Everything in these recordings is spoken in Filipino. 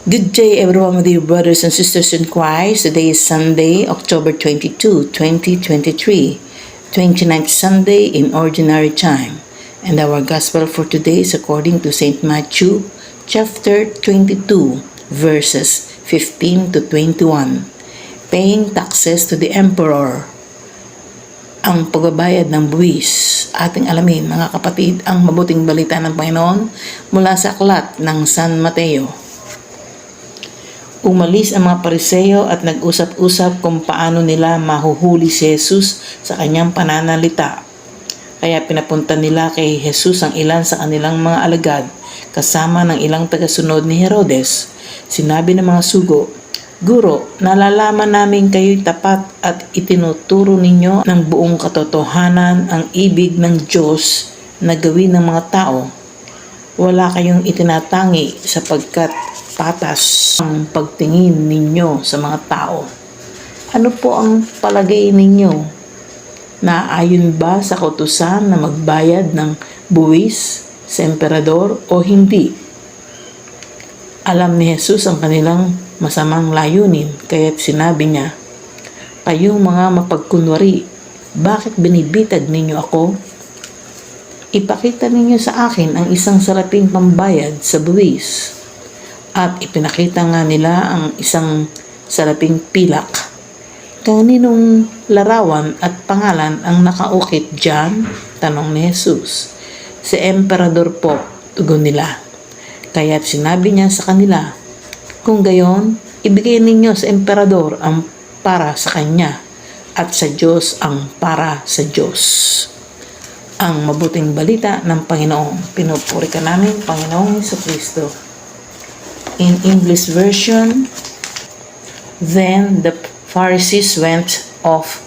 Good day everyone, with you brothers and sisters in Christ. Today is Sunday, October 22, 2023, 29th Sunday in Ordinary Time. And our Gospel for today is according to St. Matthew, chapter 22, verses 15 to 21. Paying taxes to the Emperor. Ang pagbabayad ng buwis. Ating alamin, mga kapatid, ang mabuting balita ng Panginoon mula sa aklat ng San Mateo. Umalis ang mga Pariseo at nag-usap-usap kung paano nila mahuhuli si Jesus sa kanyang pananalita. Kaya pinapunta nila kay Jesus ang ilan sa kanilang mga alagad kasama ng ilang tagasunod ni Herodes. Sinabi ng mga sugo, "Guro, nalalaman namin kayo'y tapat at itinuturo ninyo ng buong katotohanan ang ibig ng Diyos na gawin ng mga tao. Wala kayong itinatangi sapagkat patas ang pagtingin ninyo sa mga tao. Ano po ang palagay ninyo? Naayon ba sa kautusan na magbayad ng buwis sa emperador o hindi?" Alam ni Jesus ang kanilang masamang layunin, kaya't sinabi niya, "Kayong mga mapagkunwari, bakit binibitag ninyo ako? Ipakita ninyo sa akin ang isang salaping pambayad sa buwis." At ipinakita nga nila ang isang salaping pilak. "Kaninong larawan at pangalan ang nakaukit diyan?" tanong ni Jesus. "Si Emperador po," tugon nila. Kaya't sinabi niya sa kanila, "Kung gayon, ibigay ninyo sa Emperador ang para sa kanya at sa Diyos ang para sa Diyos." Ang mabuting balita ng Panginoon. Pinupuri ka namin, Panginoong Jesucristo. In English version, "Then the Pharisees went off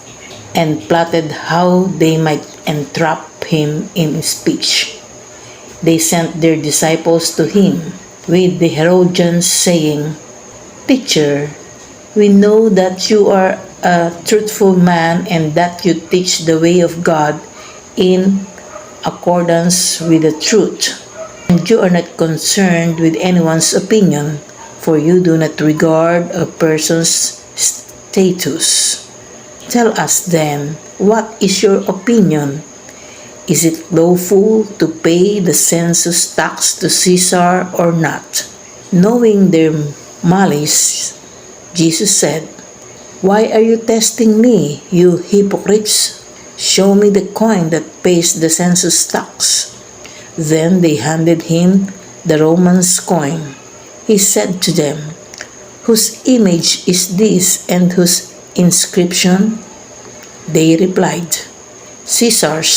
and plotted how they might entrap him in speech. They sent their disciples to him with the Herodians, saying, 'Teacher, we know that you are a truthful man and that you teach the way of God in accordance with the truth. And you are not concerned with anyone's opinion, for you do not regard a person's status. Tell us then, what is your opinion? Is it lawful to pay the census tax to Caesar or not?" Knowing their malice, Jesus said, "Why are you testing me, you hypocrites? Show me the coin that pays the census tax." Then they handed him the Roman's coin. He said to them, "Whose image is this and whose inscription?" They replied, "Caesar's."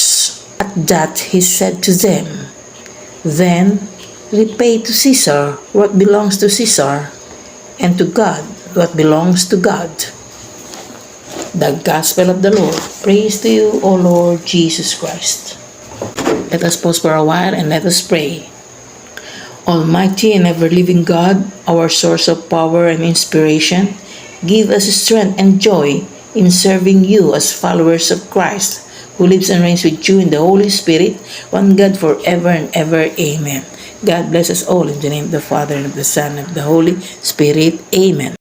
At that he said to them, "Then repay to Caesar what belongs to Caesar, and to God what belongs to God." The Gospel of the Lord. Praise to you, O Lord Jesus Christ. Let us pause for a while and let us pray. Almighty and ever-living God, our source of power and inspiration, give us strength and joy in serving you as followers of Christ, who lives and reigns with you in the Holy Spirit, one God forever and ever. Amen. God bless us all in the name of the Father and of the Son and of the Holy Spirit. Amen.